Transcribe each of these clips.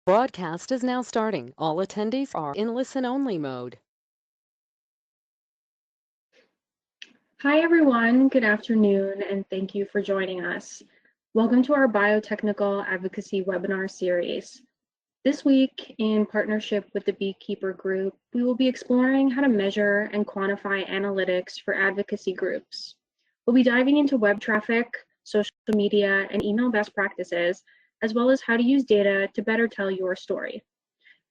Broadcast is now starting. All attendees are in listen-only mode. Hi, everyone. Good afternoon, and thank you for joining us. Welcome to our BIOtechnical Advocacy webinar series. This week, in partnership with the Beekeeper Group, we will be exploring how to measure and quantify analytics for advocacy groups. We'll be diving into web traffic, social media, and email best practices, as well as how to use data to better tell your story.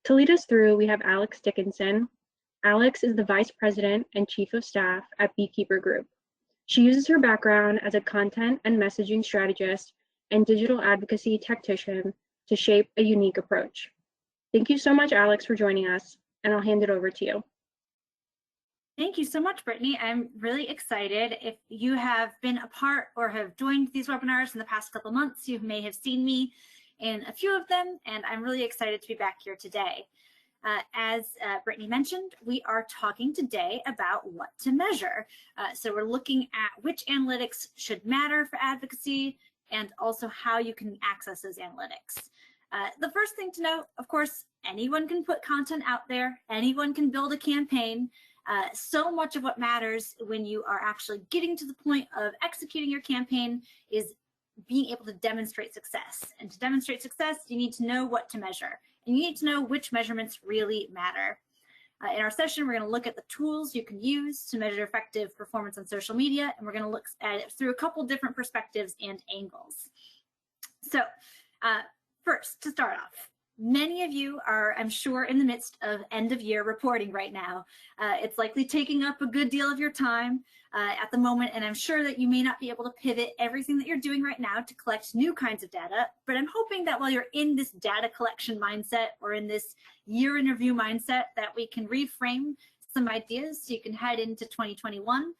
To lead us through, we have Alex Dickinson. Alex is the Vice President and Chief of Staff at Beekeeper Group. She uses her background as a content and messaging strategist and digital advocacy tactician to shape a unique approach. Thank you so much, Alex, for joining us, and I'll hand it over to you. Thank you so much, Brittany. I'm really excited. If you have been a part or have joined these webinars in the past couple months, you may have seen me in a few of them, and I'm really excited to be back here today. As Brittany mentioned, we are talking today about what to measure. So we're looking at which analytics should matter for advocacy and also how you can access those analytics. The first thing to note, of course, anyone can put content out there, anyone can build a campaign. So much of what matters when you are actually getting to the point of executing your campaign is being able to demonstrate success. And to demonstrate success, you need to know what to measure. And you need to know which measurements really matter. In our session, we're going to look at the tools you can use to measure effective performance on social media, and we're going to look at it through a couple different perspectives and angles. So first, to start off, many of you are, I'm sure, in the midst of end-of-year reporting right now. It's likely taking up a good deal of your time at the moment, and I'm sure that you may not be able to pivot everything that you're doing right now to collect new kinds of data, but I'm hoping that while you're in this data collection mindset or in this year in review mindset, that we can reframe some ideas so you can head into 2021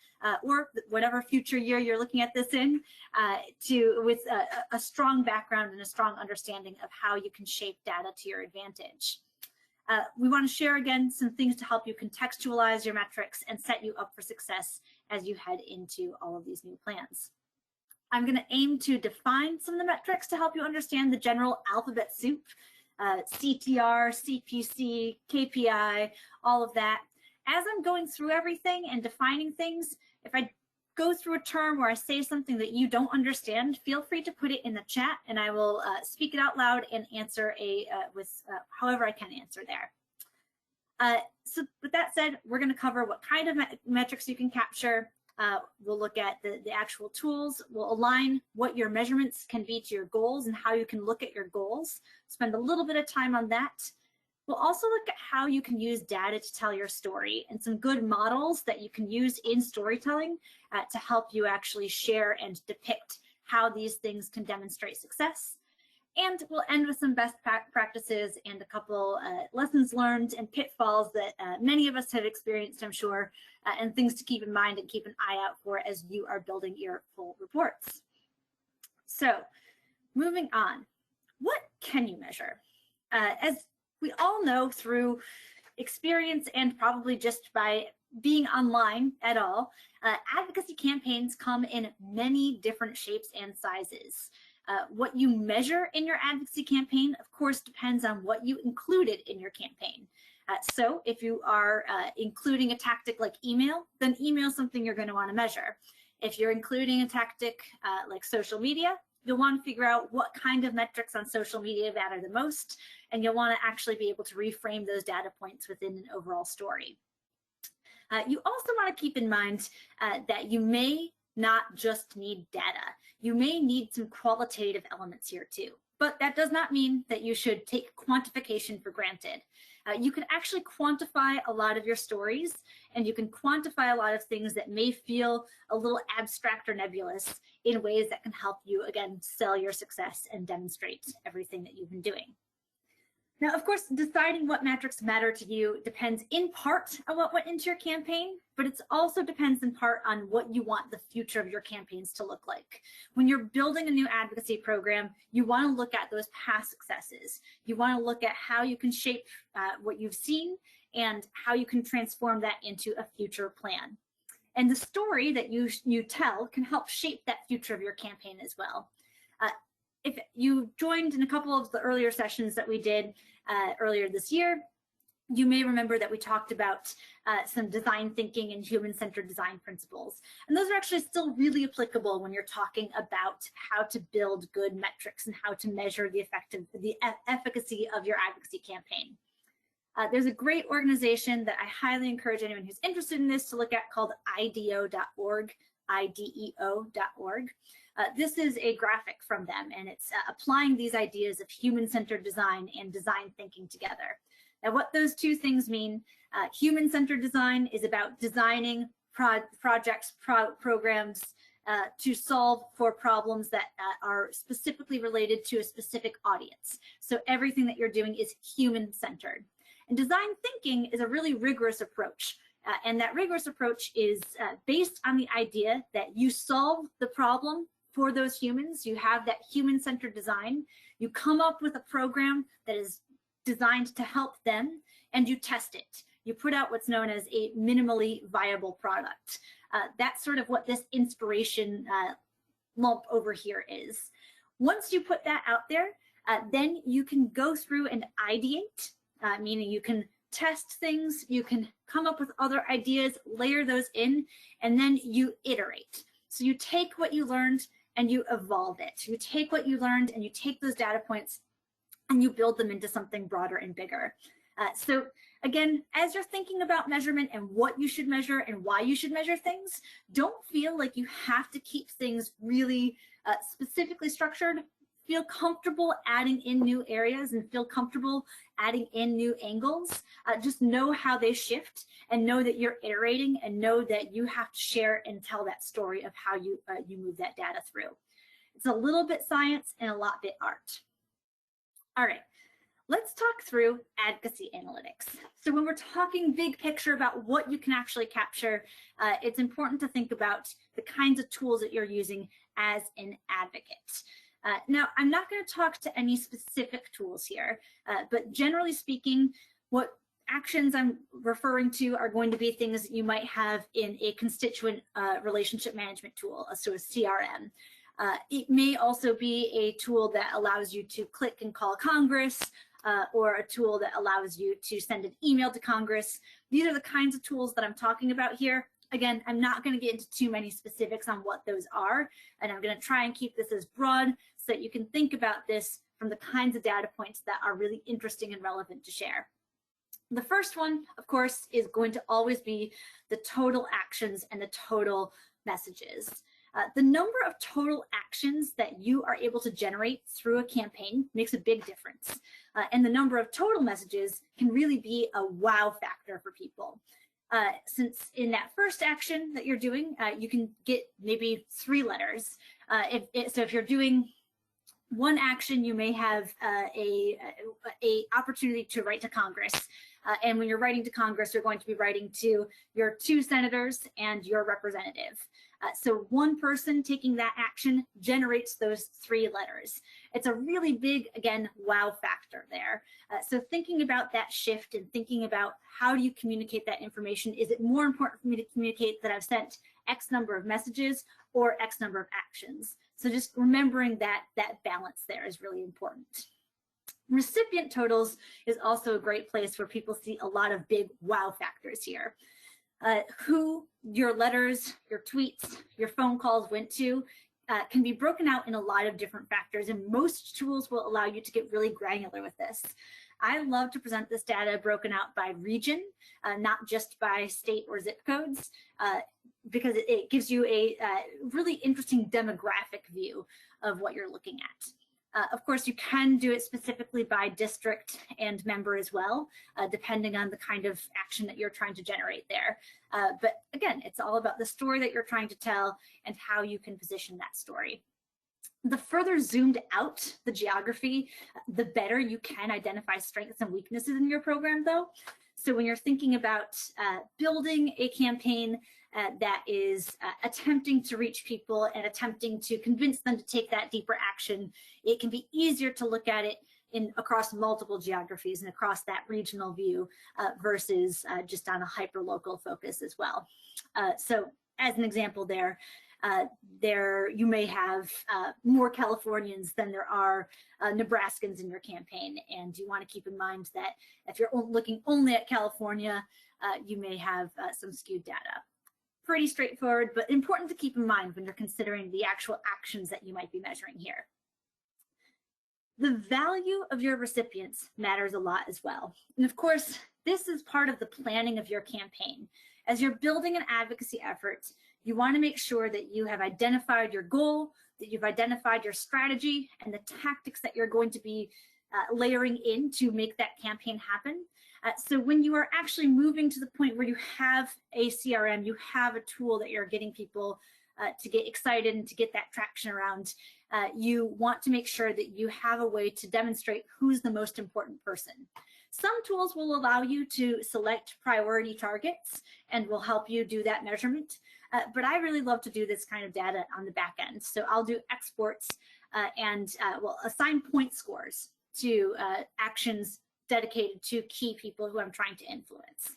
or whatever future year you're looking at this in with a strong background and a strong understanding of how you can shape data to your advantage. We want to share again some things to help you contextualize your metrics and set you up for success as you head into all of these new plans. I'm going to aim to define some of the metrics to help you understand the general alphabet soup, CTR, CPC, KPI, all of that. As I'm going through everything and defining things, if I go through a term or I say something that you don't understand, feel free to put it in the chat and I will speak it out loud and answer however I can answer there. So with that said, we're going to cover what kind of metrics you can capture. We'll look at the actual tools. We'll align what your measurements can be to your goals and how you can look at your goals. Spend a little bit of time on that. We'll also look at how you can use data to tell your story and some good models that you can use in storytelling to help you actually share and depict how these things can demonstrate success. And we'll end with some best practices and a couple lessons learned and pitfalls that many of us have experienced, I'm sure, and things to keep in mind and keep an eye out for as you are building your full reports. So moving on, what can you measure? As we all know through experience and probably just by being online at all, advocacy campaigns come in many different shapes and sizes. What you measure in your advocacy campaign, of course, depends on what you included in your campaign. So if you are including a tactic like email, then email is something you're going to want to measure. If you're including a tactic like social media, you'll want to figure out what kind of metrics on social media matter the most, and you'll want to actually be able to reframe those data points within an overall story. You also want to keep in mind that you may not just need data. You may need some qualitative elements here too, but that does not mean that you should take quantification for granted. You can actually quantify a lot of your stories, and you can quantify a lot of things that may feel a little abstract or nebulous in ways that can help you, again, sell your success and demonstrate everything that you've been doing. Now, of course, deciding what metrics matter to you depends in part on what went into your campaign, but it also depends in part on what you want the future of your campaigns to look like. When you're building a new advocacy program, you want to look at those past successes. You want to look at how you can shape what you've seen and how you can transform that into a future plan. And the story that you tell can help shape that future of your campaign as well. if you joined in a couple of the earlier sessions that we did earlier this year, you may remember that we talked about some design thinking and human-centered design principles. And those are actually still really applicable when you're talking about how to build good metrics and how to measure the efficacy of your advocacy campaign. There's a great organization that I highly encourage anyone who's interested in this to look at called IDEO.org, IDEO.org. This is a graphic from them, and it's applying these ideas of human-centered design and design thinking together. Now, what those two things mean, human-centered design is about designing projects, programs to solve for problems that are specifically related to a specific audience. So everything that you're doing is human-centered. And design thinking is a really rigorous approach. And that rigorous approach is based on the idea that you solve the problem for those humans. You have that human-centered design. You come up with a program that is designed to help them, and you test it. You put out what's known as a minimally viable product. That's sort of what this inspiration lump over here is. Once you put that out there, then you can go through and ideate, meaning you can test things, you can come up with other ideas, layer those in, and then you iterate. So you take what you learned and you evolve it. You take what you learned and you take those data points and you build them into something broader and bigger. So again, as you're thinking about measurement and what you should measure and why you should measure things, don't feel like you have to keep things really specifically structured. Feel comfortable adding in new areas and feel comfortable adding in new angles. Just know how they shift and know that you're iterating and know that you have to share and tell that story of how you move that data through. It's a little bit science and a lot bit art. All right, let's talk through advocacy analytics. So when we're talking big picture about what you can actually capture, it's important to think about the kinds of tools that you're using as an advocate. Now, I'm not going to talk to any specific tools here, but generally speaking, what actions I'm referring to are going to be things that you might have in a constituent relationship management tool, so a CRM. It may also be a tool that allows you to click and call Congress, or a tool that allows you to send an email to Congress. These are the kinds of tools that I'm talking about here. Again, I'm not going to get into too many specifics on what those are, and I'm going to try and keep this as broad so that you can think about this from the kinds of data points that are really interesting and relevant to share. The first one, of course, is going to always be the total actions and the total messages. The number of total actions that you are able to generate through a campaign makes a big difference. And the number of total messages can really be a wow factor for people. Since in that first action that you're doing, you can get maybe 3 letters. So if you're doing one action, you may have a opportunity to write to Congress. And when you're writing to Congress, you're going to be writing to your 2 senators and your representative. So one person taking that action generates those 3 letters. It's a really big, again, wow factor there. So thinking about that shift and thinking about how do you communicate that information? Is it more important for me to communicate that I've sent X number of messages or X number of actions? So just remembering that balance there is really important. Recipient totals is also a great place where people see a lot of big wow factors here. Who your letters, your tweets, your phone calls went to can be broken out in a lot of different factors, and most tools will allow you to get really granular with this. I love to present this data broken out by region, not just by state or zip codes, because it gives you a really interesting demographic view of what you're looking at. Of course, you can do it specifically by district and member as well, depending on the kind of action that you're trying to generate there. But again, it's all about the story that you're trying to tell and how you can position that story. The further zoomed out the geography, the better you can identify strengths and weaknesses in your program, though. So when you're thinking about building a campaign that is attempting to reach people and attempting to convince them to take that deeper action, it can be easier to look at it across multiple geographies and across that regional view versus just on a hyper-local focus as well. So as an example there, you may have more Californians than there are Nebraskans in your campaign, and you want to keep in mind that if you're looking only at California, you may have some skewed data. Pretty straightforward, but important to keep in mind when you're considering the actual actions that you might be measuring here. The value of your recipients matters a lot as well. And of course, this is part of the planning of your campaign. As you're building an advocacy effort, you want to make sure that you have identified your goal, that you've identified your strategy and the tactics that you're going to be layering in to make that campaign happen. So when you are actually moving to the point where you have a CRM, you have a tool that you're getting people to get excited and to get that traction around, you want to make sure that you have a way to demonstrate who's the most important person. Some tools will allow you to select priority targets and will help you do that measurement. But I really love to do this kind of data on the back end. So I'll do exports and will assign point scores to actions dedicated to key people who I'm trying to influence.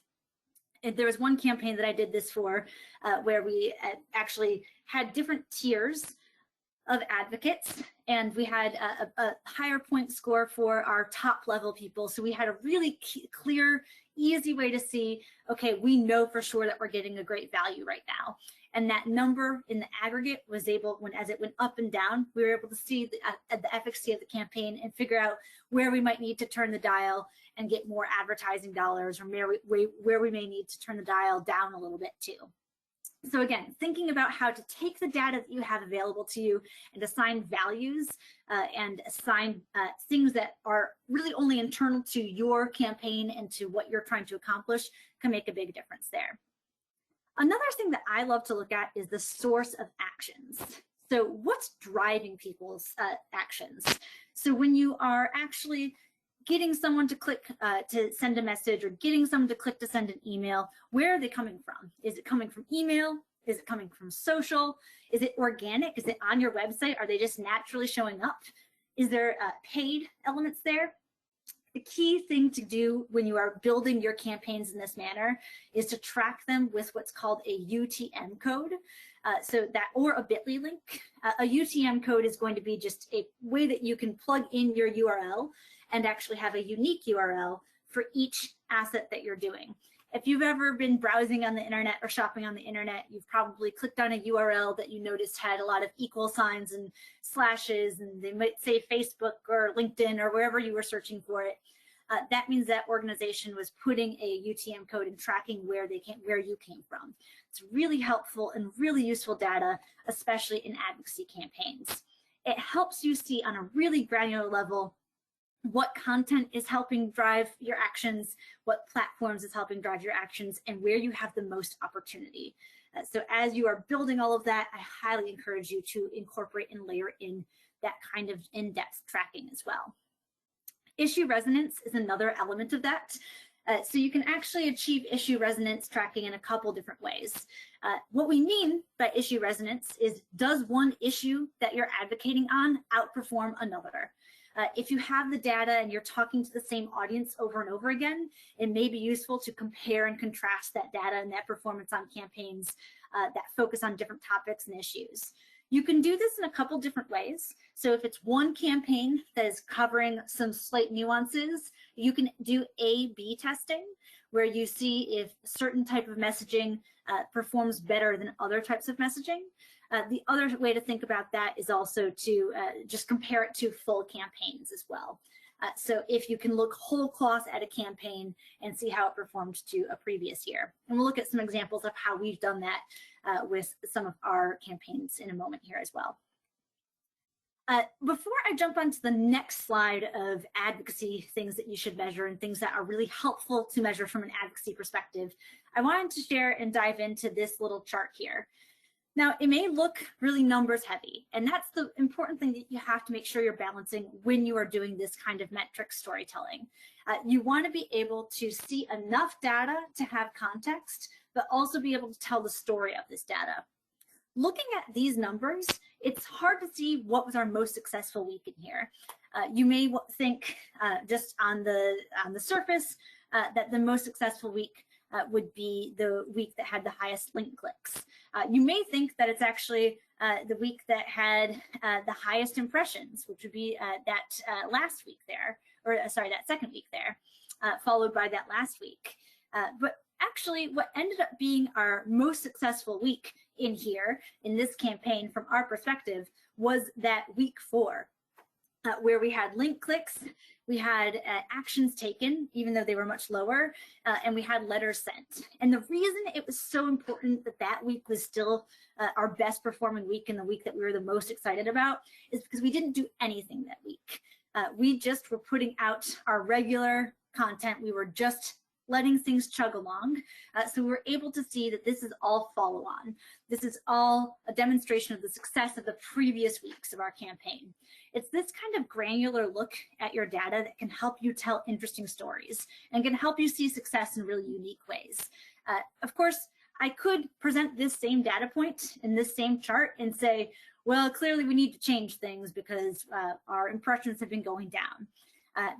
And there was one campaign that I did this for where we actually had different tiers of advocates, and we had a higher point score for our top level people. So we had a really clear, easy way to see, okay, we know for sure that we're getting a great value right now. And that number in the aggregate was able, as it went up and down, we were able to see the efficacy of the campaign and figure out where we might need to turn the dial and get more advertising dollars, or where we may need to turn the dial down a little bit too. So again, thinking about how to take the data that you have available to you and assign values and assign things that are really only internal to your campaign and to what you're trying to accomplish can make a big difference there. Another thing that I love to look at is the source of actions. So what's driving people's actions? So when you are actually getting someone to click to send a message, or getting someone to click to send an email, where are they coming from? Is it coming from email? Is it coming from social? Is it organic? Is it on your website? Are they just naturally showing up? Is there paid elements there? The key thing to do when you are building your campaigns in this manner is to track them with what's called a UTM code. Or a bit.ly link. A UTM code is going to be just a way that you can plug in your URL and actually have a unique URL for each asset that you're doing. If you've ever been browsing on the internet or shopping on the internet, you've probably clicked on a URL that you noticed had a lot of equal signs and slashes, and they might say Facebook or LinkedIn or wherever you were searching for it. That means that organization was putting a UTM code and tracking where you came from. It's really helpful and really useful data, especially in advocacy campaigns. It helps you see on a really granular level what content is helping drive your actions, what platforms is helping drive your actions, and where you have the most opportunity. So as you are building all of that, I highly encourage you to incorporate and layer in that kind of in-depth tracking as well. Issue resonance is another element of that. So you can actually achieve issue resonance tracking in a couple different ways. What we mean by issue resonance is, does one issue that you're advocating on outperform another? If you have the data and you're talking to the same audience over and over again, it may be useful to compare and contrast that data and that performance on campaigns that focus on different topics and issues. You can do this in a couple different ways. So if it's one campaign that is covering some slight nuances, you can do A/B testing, where you see if certain type of messaging performs better than other types of messaging. The other way to think about that is also to just compare it to full campaigns as well. So if you can look whole cloth at a campaign and see how it performed to a previous year. And we'll look at some examples of how we've done that with some of our campaigns in a moment here as well. Before I jump onto the next slide of advocacy things that you should measure and things that are really helpful to measure from an advocacy perspective, I wanted to share and dive into this little chart here. Now, it may look really numbers heavy, and that's the important thing that you have to make sure you're balancing when you are doing this kind of metric storytelling. You want to be able to see enough data to have context, but also be able to tell the story of this data. Looking at these numbers, it's hard to see what was our most successful week in here. You may think just on the surface that the most successful week would be the week that had the highest link clicks. You may think that it's actually the week that had the highest impressions, which would be that last week there, or sorry, that second week there, followed by that last week. But actually, what ended up being our most successful week in here, in this campaign from our perspective, was that week 4. Where we had link clicks, we had actions taken, even though they were much lower, and we had letters sent. And the reason it was so important that that week was still our best performing week and the week that we were the most excited about is because we didn't do anything that week. We just were putting out our regular content. We were just letting things chug along. So we were able to see that this is all follow on. This is all a demonstration of the success of the previous weeks of our campaign. It's this kind of granular look at your data that can help you tell interesting stories and can help you see success in really unique ways. Of course, I could present this same data point in this same chart and say, well, clearly we need to change things because our impressions have been going down.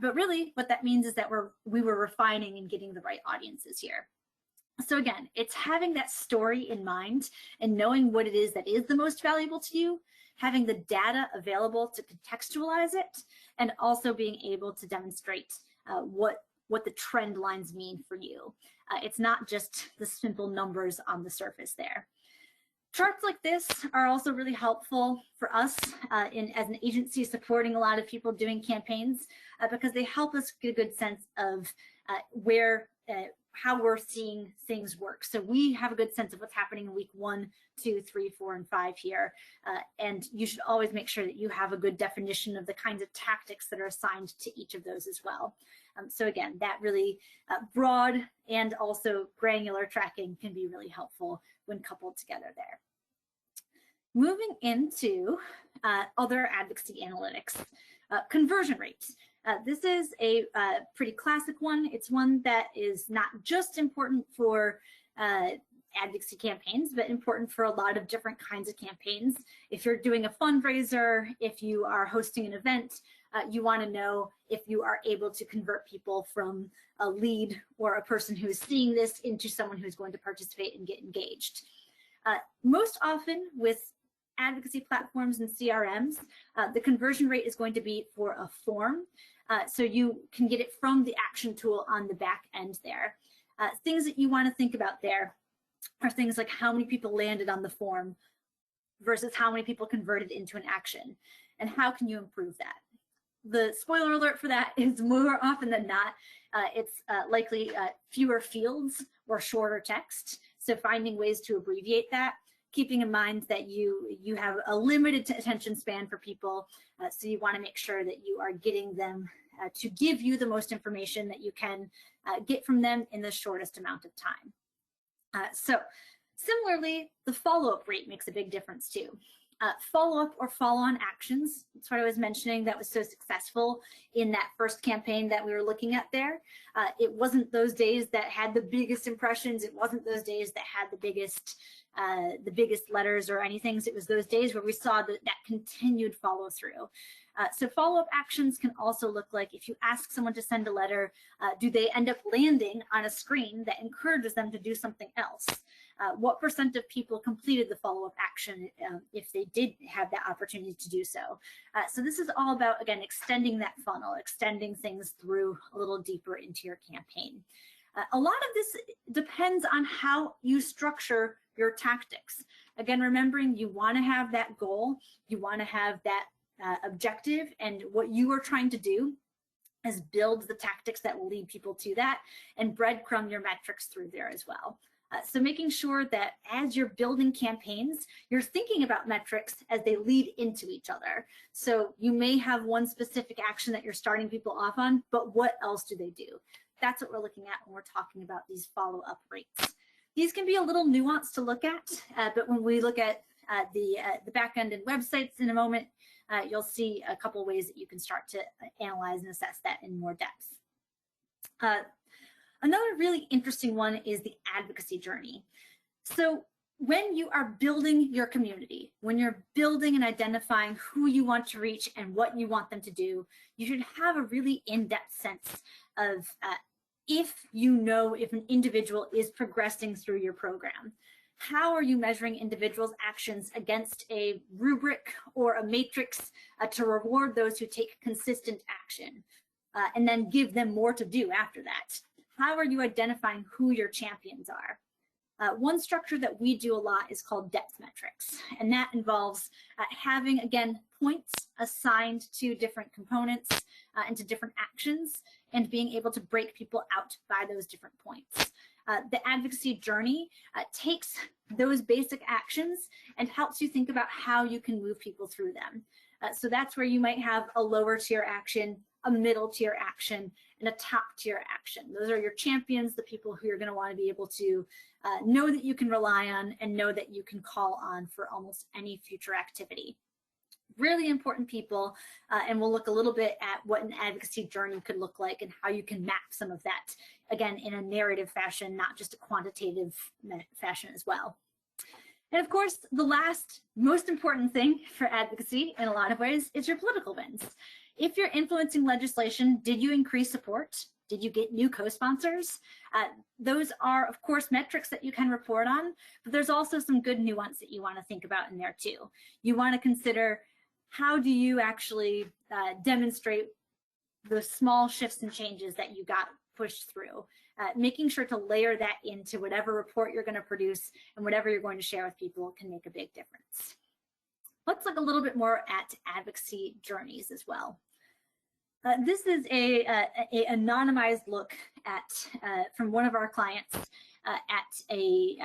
But really what that means is that we were refining and getting the right audiences here. So again, it's having that story in mind and knowing what it is that is the most valuable to you, having the data available to contextualize it, and also being able to demonstrate what the trend lines mean for you. It's not just the simple numbers on the surface there. Charts like this are also really helpful for us as an agency supporting a lot of people doing campaigns because they help us get a good sense of how we're seeing things work. So we have a good sense of what's happening in week 1, 2, 3, 4, and 5 here. And you should always make sure that you have a good definition of the kinds of tactics that are assigned to each of those as well. So again, that really broad and also granular tracking can be really helpful when coupled together there. Moving into other advocacy analytics, conversion rates. This is a pretty classic one. It's one that is not just important for advocacy campaigns, but important for a lot of different kinds of campaigns. If you're doing a fundraiser, if you are hosting an event, you want to know if you are able to convert people from a lead or a person who is seeing this into someone who's going to participate and get engaged. Most often with advocacy platforms and CRMs, the conversion rate is going to be for a form. So you can get it from the action tool on the back end there. Things that you want to think about there are things like how many people landed on the form versus how many people converted into an action, and how can you improve that. The spoiler alert for that is more often than not, it's likely fewer fields or shorter text. So finding ways to abbreviate that, keeping in mind that you have a limited attention span for people, so you want to make sure that you are getting them to give you the most information that you can get from them in the shortest amount of time. So similarly, the follow-up rate makes a big difference too. Follow-up or follow-on actions, that's what I was mentioning that was so successful in that first campaign that we were looking at there. It wasn't those days that had the biggest impressions, it wasn't those days that had the biggest letters or anything. So it was those days where we saw that continued follow through. So follow-up actions can also look like if you ask someone to send a letter, do they end up landing on a screen that encourages them to do something else? What % of people completed the follow-up action if they did have that opportunity to do so? So this is all about, again, extending that funnel, extending things through a little deeper into your campaign. A lot of this depends on how you structure your tactics. Again, remembering you want to have that goal, you want to have that objective, and what you are trying to do is build the tactics that will lead people to that and breadcrumb your metrics through there as well. So making sure that as you're building campaigns, you're thinking about metrics as they lead into each other. So you may have one specific action that you're starting people off on, but what else do they do? That's what we're looking at when we're talking about these follow-up rates. These can be a little nuanced to look at, but when we look at the back end and websites in a moment, you'll see a couple ways that you can start to analyze and assess that in more depth. Another really interesting one is the advocacy journey. So when you are building your community, when you're building and identifying who you want to reach and what you want them to do, you should have a really in-depth sense of if you know if an individual is progressing through your program. How are you measuring individuals' actions against a rubric or a matrix to reward those who take consistent action and then give them more to do after that? How are you identifying who your champions are? One structure that we do a lot is called depth metrics, and that involves having, again, points assigned to different components and to different actions, and being able to break people out by those different points. The advocacy journey takes those basic actions and helps you think about how you can move people through them. So that's where you might have a lower tier action, a middle tier action, and a top tier action. Those are your champions, the people who you're going to want to be able to know that you can rely on and know that you can call on for almost any future activity. Really important people, and we'll look a little bit at what an advocacy journey could look like and how you can map some of that, again, in a narrative fashion, not just a quantitative fashion as well. And of course, the last most important thing for advocacy in a lot of ways is your political wins. If you're influencing legislation, did you increase support? Did you get new co-sponsors? Those are, of course, metrics that you can report on, but there's also some good nuance that you want to think about in there too. You want to consider, how do you actually demonstrate the small shifts and changes that you got pushed through? Making sure to layer that into whatever report you're going to produce and whatever you're going to share with people can make a big difference. Let's look a little bit more at advocacy journeys as well. This is a anonymized look at from one of our clients at a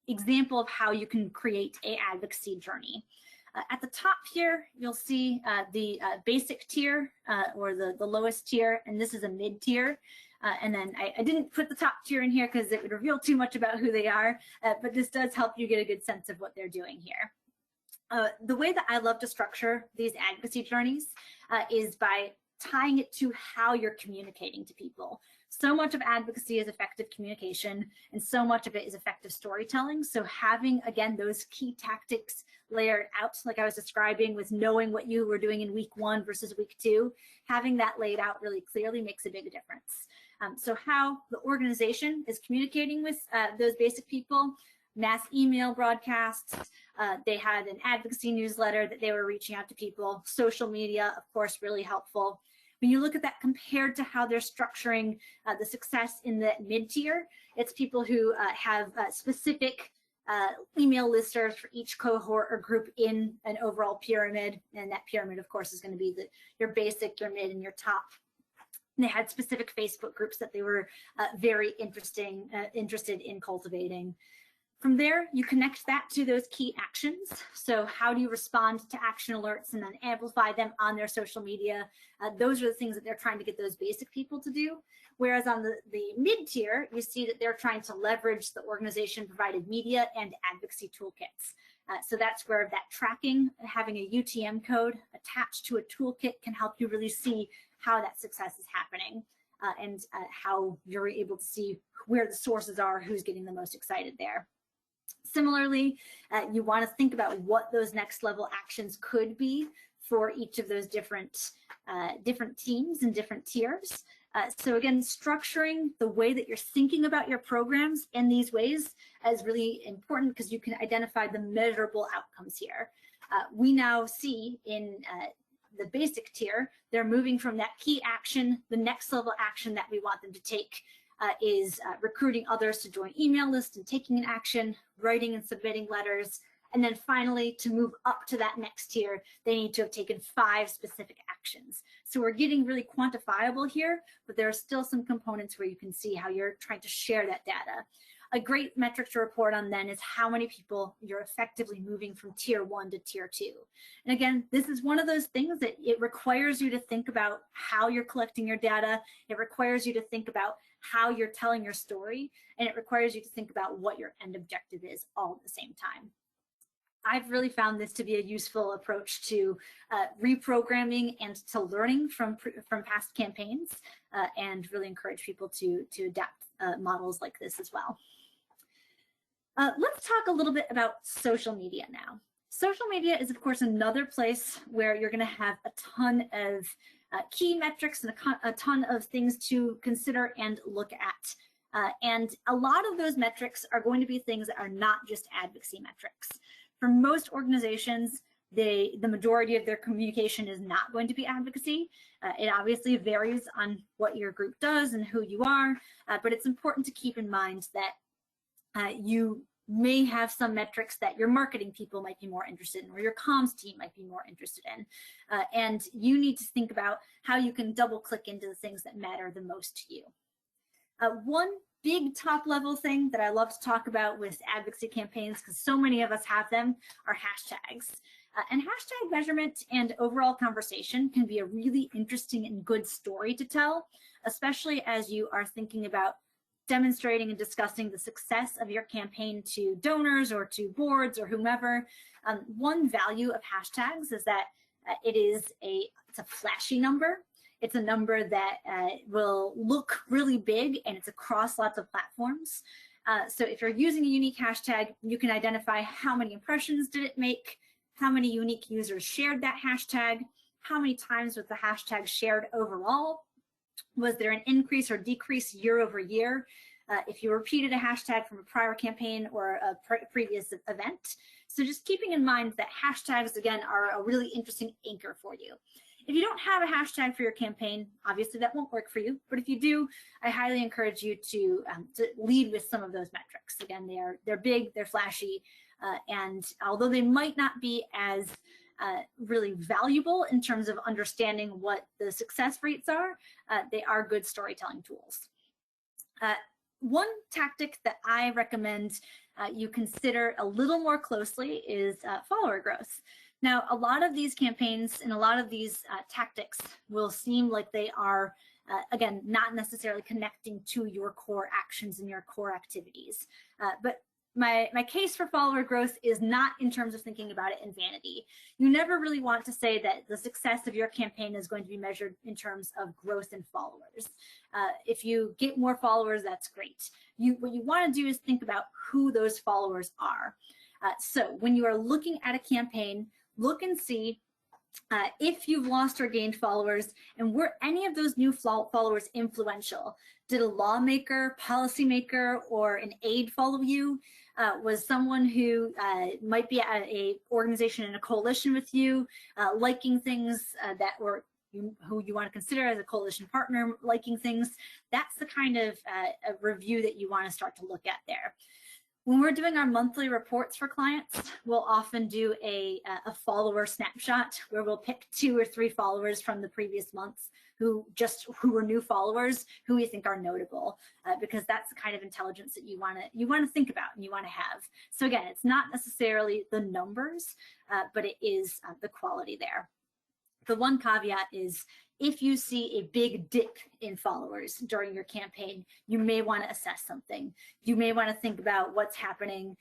example of how you can create a advocacy journey. At the top here, you'll see the basic tier or the lowest tier, and this is a mid tier. And then I didn't put the top tier in here because it would reveal too much about who they are, but this does help you get a good sense of what they're doing here. The way that I love to structure these advocacy journeys is by tying it to how you're communicating to people. So much of advocacy is effective communication, and so much of it is effective storytelling. So having, again, those key tactics layered out, like I was describing with knowing what you were doing in week 1 versus week 2, having that laid out really clearly makes a big difference. So how the organization is communicating with those basic people: mass email broadcasts, they had an advocacy newsletter that they were reaching out to people, social media, of course, really helpful. When you look at that compared to how they're structuring the success in the mid-tier, it's people who have specific email listservs for each cohort or group in an overall pyramid, and that pyramid, of course, is going to be your basic, your mid, and your top. And they had specific Facebook groups that they were very interested in cultivating. From there, you connect that to those key actions. So how do you respond to action alerts and then amplify them on their social media? Those are the things that they're trying to get those basic people to do. Whereas on the mid-tier, you see that they're trying to leverage the organization-provided media and advocacy toolkits. So that's where that tracking, having a UTM code attached to a toolkit can help you really see how that success is happening and how you're able to see where the sources are, who's getting the most excited there. Similarly, you want to think about what those next level actions could be for each of those different teams and different tiers. So again, structuring the way that you're thinking about your programs in these ways is really important because you can identify the measurable outcomes here. We now see in the basic tier, they're moving from that key action, the next level action that we want them to take is recruiting others to join email lists and taking an action, writing and submitting letters. And then finally, to move up to that next tier, they need to have taken 5 specific actions. So we're getting really quantifiable here, but there are still some components where you can see how you're trying to share that data. A great metric to report on then is how many people you're effectively moving from tier 1 to tier 2. And again, this is one of those things that it requires you to think about how you're collecting your data. It requires you to think about how you're telling your story, and it requires you to think about what your end objective is all at the same time. I've really found this to be a useful approach to reprogramming and to learning from past campaigns, and really encourage people to adapt models like this as well. Let's talk a little bit about social media now. Social media is, of course, another place where you're going to have a ton of key metrics and a ton of things to consider and look at. And a lot of those metrics are going to be things that are not just advocacy metrics. For most organizations, the majority of their communication is not going to be advocacy. It obviously varies on what your group does and who you are, but it's important to keep in mind that you may have some metrics that your marketing people might be more interested in, or your comms team might be more interested in. And you need to think about how you can double click into the things that matter the most to you. One big top level thing that I love to talk about with advocacy campaigns, because so many of us have them, are hashtags. And hashtag measurement and overall conversation can be a really interesting and good story to tell, especially as you are thinking about demonstrating and discussing the success of your campaign to donors or to boards or whomever. One value of hashtags is that it's a flashy number. It's a number that will look really big, and it's across lots of platforms. So if you're using a unique hashtag, you can identify how many impressions did it make, how many unique users shared that hashtag, how many times was the hashtag shared overall, was there an increase or decrease year over year if you repeated a hashtag from a prior campaign or a previous event. So just keeping in mind that hashtags, again, are a really interesting anchor for you. If you don't have a hashtag for your campaign, obviously that won't work for you. But if you do, I highly encourage you to lead with some of those metrics. Again, they're big, they're flashy, and although they might not be as really valuable in terms of understanding what the success rates are, they are good storytelling tools. One tactic that I recommend you consider a little more closely is follower growth. Now, a lot of these campaigns and a lot of these tactics will seem like they are, again, not necessarily connecting to your core actions and your core activities. But my case for follower growth is not in terms of thinking about it in vanity. You never really want to say that the success of your campaign is going to be measured in terms of growth in followers. If you get more followers, that's great. What you want to do is think about who those followers are. So when you are looking at a campaign, look and see if you've lost or gained followers, and were any of those new followers influential? Did a lawmaker, policymaker, or an aide follow you? Was someone who might be at a organization in a coalition with you, liking things that were who you want to consider as a coalition partner, liking things? That's the kind of a review that you want to start to look at there. When we're doing our monthly reports for clients, we'll often do a follower snapshot where we'll pick 2 or 3 followers from the previous months who were new followers who we think are notable, because that's the kind of intelligence that you want to think about and you want to have. So again, it's not necessarily the numbers, but it is the quality there. The one caveat is, if you see a big dip in followers during your campaign, you may want to assess something. You may want to think about what's happening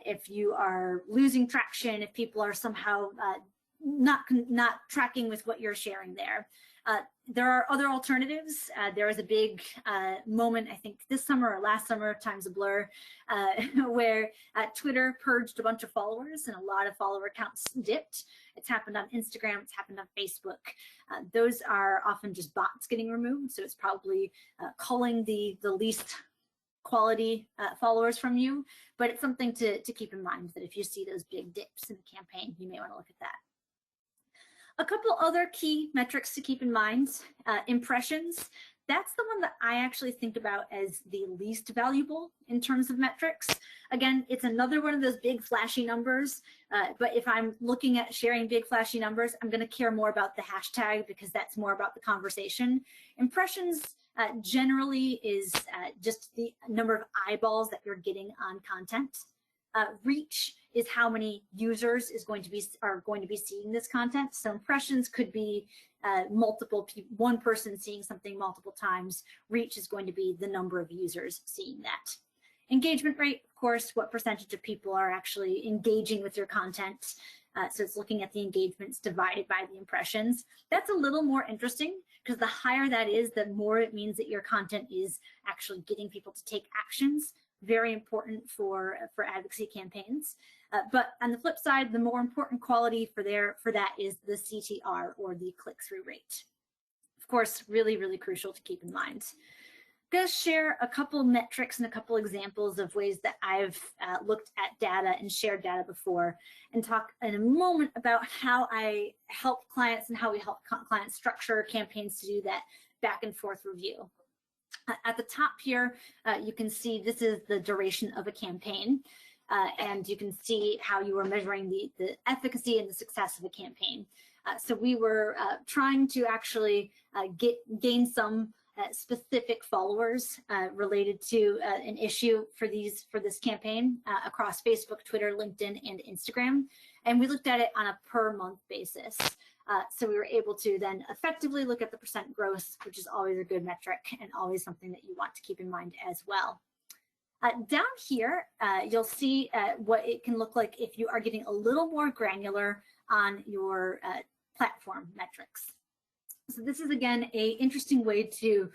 if you are losing traction, if people are somehow not tracking with what you're sharing there. There are other alternatives. There was a big moment, I think this summer or last summer, time's a blur, where Twitter purged a bunch of followers and a lot of follower counts dipped. It's happened on Instagram, it's happened on Facebook. Those are often just bots getting removed, so it's probably culling the least quality followers from you, but it's something to keep in mind, that if you see those big dips in the campaign, you may want to look at that. A couple other key metrics to keep in mind. Impressions. That's the one that I actually think about as the least valuable in terms of metrics. Again, it's another one of those big flashy numbers, but if I'm looking at sharing big flashy numbers, I'm going to care more about the hashtag because that's more about the conversation. Impressions generally is just the number of eyeballs that you're getting on content. Reach is how many users are going to be seeing this content. So impressions could be multiple people, one person seeing something multiple times. Reach is going to be the number of users seeing that. Engagement rate, of course, what percentage of people are actually engaging with your content. So it's looking at the engagements divided by the impressions. That's a little more interesting because the higher that is, the more it means that your content is actually getting people to take actions. Very important for advocacy campaigns. But on the flip side, the more important quality for that is the CTR, or the click-through rate. course, really, really crucial to keep in mind. I'm going to share a couple metrics and a couple examples of ways that I've looked at data and shared data before, and talk in a moment about how I help clients and how we help clients structure campaigns to do that back and forth review. At the top here, you can see this is the duration of a campaign, and you can see how you are measuring the efficacy and the success of a campaign. So we were trying to actually gain some specific followers related to an issue for this campaign across Facebook, Twitter, LinkedIn, and Instagram. And we looked at it on a per month basis. So we were able to then effectively look at the percent growth, which is always a good metric and always something that you want to keep in mind as well. Down here, you'll see what it can look like if you are getting a little more granular on your platform metrics. So this is, again, an interesting way to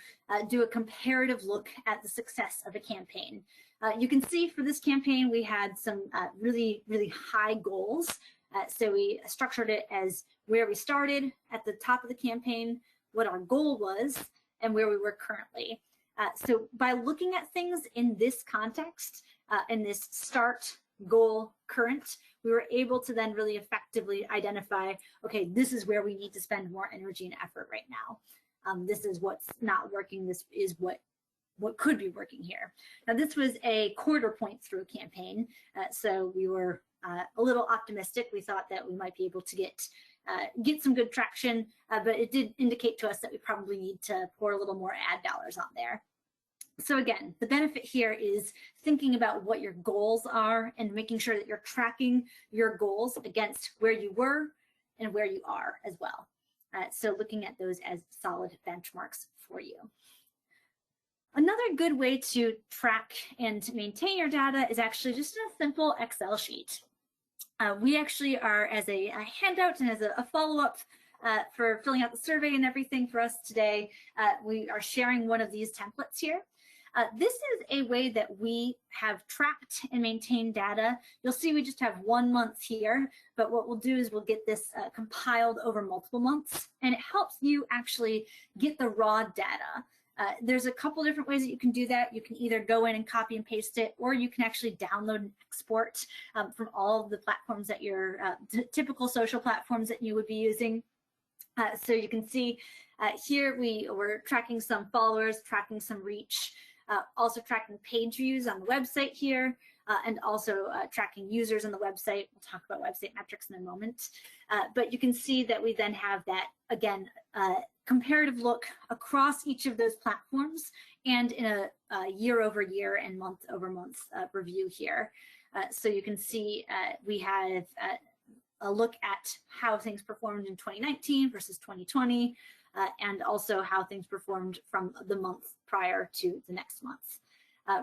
do a comparative look at the success of a campaign. You can see for this campaign, we had some really, really high goals. So we structured it as where we started at the top of the campaign, what our goal was, and where we were currently. So by looking at things in this context, in this start, goal, current, we were able to then really effectively identify, okay, this is where we need to spend more energy and effort right now. This is what's not working. This is what could be working here. Now, this was a quarter point through a campaign, so we were a little optimistic. We thought that we might be able to get some good traction, but it did indicate to us that we probably need to pour a little more ad dollars on there. So again, the benefit here is thinking about what your goals are and making sure that you're tracking your goals against where you were and where you are as well. So looking at those as solid benchmarks for you. Another good way to track and maintain your data is actually just in a simple Excel sheet. We actually are, as a handout and as a follow-up for filling out the survey and everything for us today, we are sharing one of these templates here. This is a way that we have tracked and maintained data. You'll see we just have 1 month here, but what we'll do is we'll get this compiled over multiple months, and it helps you actually get the raw data. There's a couple different ways that you can do that. You can either go in and copy and paste it, or you can actually download and export from all of the platforms that your typical social platforms that you would be using. So you can see here we were tracking some followers, tracking some reach, also tracking page views on the website here, and also tracking users on the website. We'll talk about website metrics in a moment. But you can see that we then have that, again, comparative look across each of those platforms and in a year over year and month over month review here. So you can see we have a look at how things performed in 2019 versus 2020, and also how things performed from the month prior to the next month.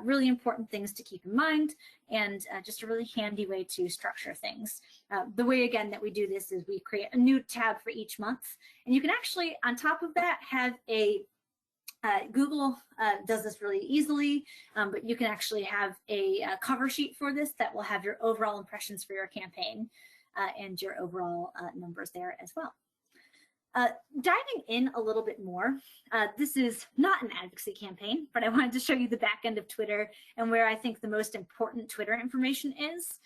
Really important things to keep in mind, and just a really handy way to structure things. The way, again, that we do this is we create a new tab for each month, and you can actually, on top of that, have a Google does this really easily, but you can actually have a cover sheet for this that will have your overall impressions for your campaign and your overall numbers there as well. Diving in a little bit more, this is not an advocacy campaign, but I wanted to show you the back end of Twitter and where I think the most important Twitter information is.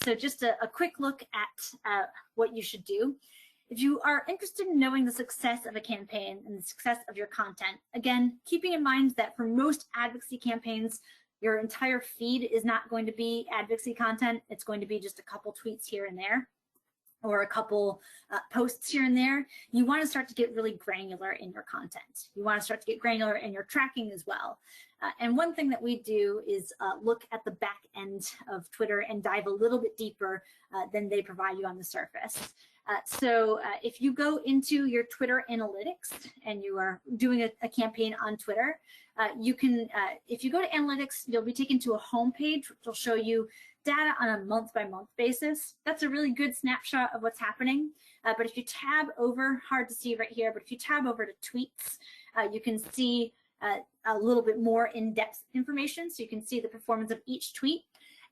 So just a quick look at what you should do. If you are interested in knowing the success of a campaign and the success of your content, again, keeping in mind that for most advocacy campaigns, your entire feed is not going to be advocacy content. It's going to be just a couple tweets here and there, or a couple posts here and there. You want to start to get really granular in your content. You want to start to get granular in your tracking as well. And one thing that we do is look at the back end of Twitter and dive a little bit deeper than they provide you on the surface. So if you go into your Twitter analytics and you are doing a campaign on Twitter, you can, if you go to analytics, you'll be taken to a home page, which will show you data on a month-by-month basis. That's a really good snapshot of what's happening. But if you tab over, hard to see right here, but if you tab over to tweets, you can see a little bit more in-depth information. So you can see the performance of each tweet.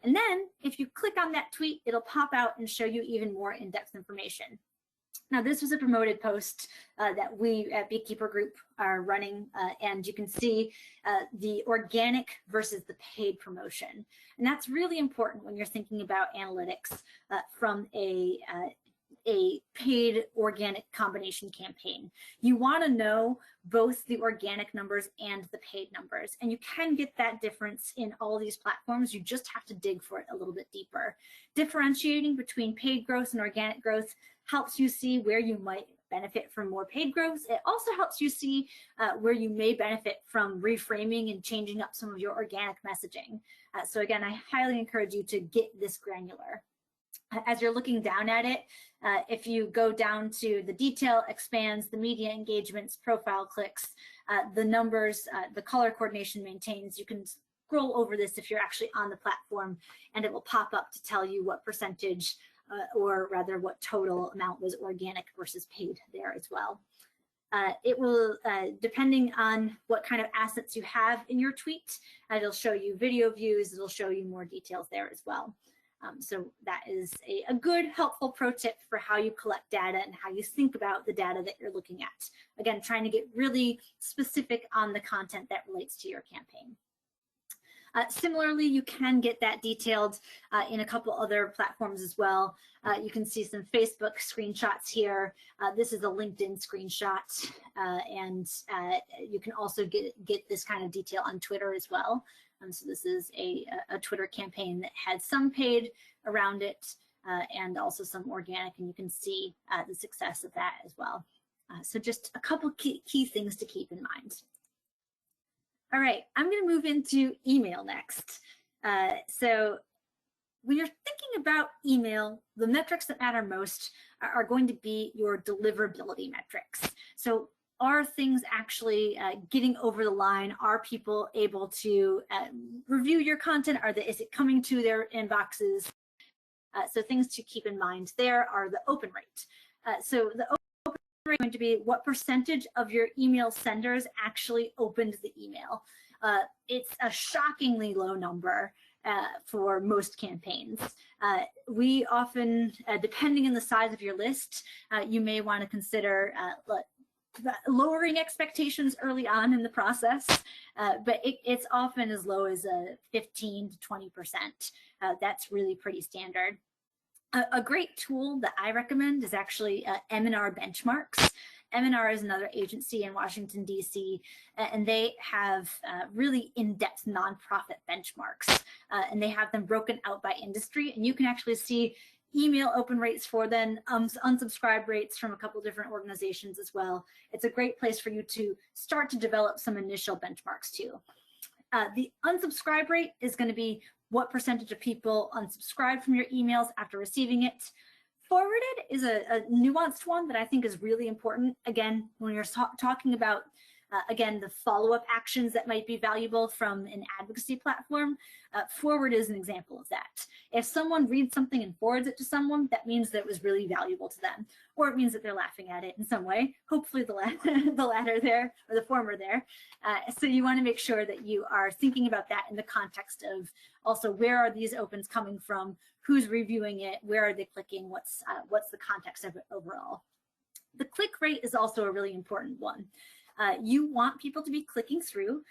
And then if you click on that tweet, it'll pop out and show you even more in-depth information. Now, this was a promoted post that we at Beekeeper Group are running, and you can see the organic versus the paid promotion. And that's really important when you're thinking about analytics from a paid organic combination campaign. You want to know both the organic numbers and the paid numbers, and you can get that difference in all these platforms. You just have to dig for it a little bit deeper. Differentiating between paid growth and organic growth helps you see where you might benefit from more paid growth. It also helps you see where you may benefit from reframing and changing up some of your organic messaging. So again, I highly encourage you to get this granular. As you're looking down at it, if you go down to the detail, expands, the media engagements, profile clicks, the numbers, the color coordination maintains, you can scroll over this if you're actually on the platform, and it will pop up to tell you what percentage or rather what total amount was organic versus paid there as well. It will, depending on what kind of assets you have in your tweet, it'll show you video views, it'll show you more details there as well. So that is a good, helpful pro tip for how you collect data and how you think about the data that you're looking at. Again, trying to get really specific on the content that relates to your campaign. Similarly, you can get that detailed in a couple other platforms as well. You can see some Facebook screenshots here. This is a LinkedIn screenshot, and you can also get this kind of detail on Twitter as well. So this is a Twitter campaign that had some paid around it and also some organic, and you can see the success of that as well. So just a couple key things to keep in mind. All right, I'm going to move into email next. So when you're thinking about email, the metrics that matter most are going to be your deliverability metrics. So are things actually getting over the line? Are people able to review your content? Is it coming to their inboxes? So things to keep in mind there are the open rate. So the open rate is going to be what percentage of your email senders actually opened the email. It's a shockingly low number for most campaigns. We often, depending on the size of your list, you may want to consider lowering expectations early on in the process, but it's often as low as 15 to 20%. That's really pretty standard. A great tool that I recommend is actually M&R Benchmarks. M&R is another agency in Washington, D.C., and they have really in-depth nonprofit benchmarks, and they have them broken out by industry, and you can actually see email open rates for them, unsubscribe rates from a couple different organizations as well. It's a great place for you to start to develop some initial benchmarks too. The unsubscribe rate is going to be what percentage of people unsubscribe from your emails after receiving it. Forwarded is a nuanced one that I think is really important. Again, when you're talking about again, the follow-up actions that might be valuable from an advocacy platform, forward is an example of that. If someone reads something and forwards it to someone, that means that it was really valuable to them, or it means that they're laughing at it in some way, hopefully the latter there, or the former there. So you want to make sure that you are thinking about that in the context of also where are these opens coming from, who's reviewing it, where are they clicking, what's the context of it overall. The click rate is also a really important one. You want people to be clicking through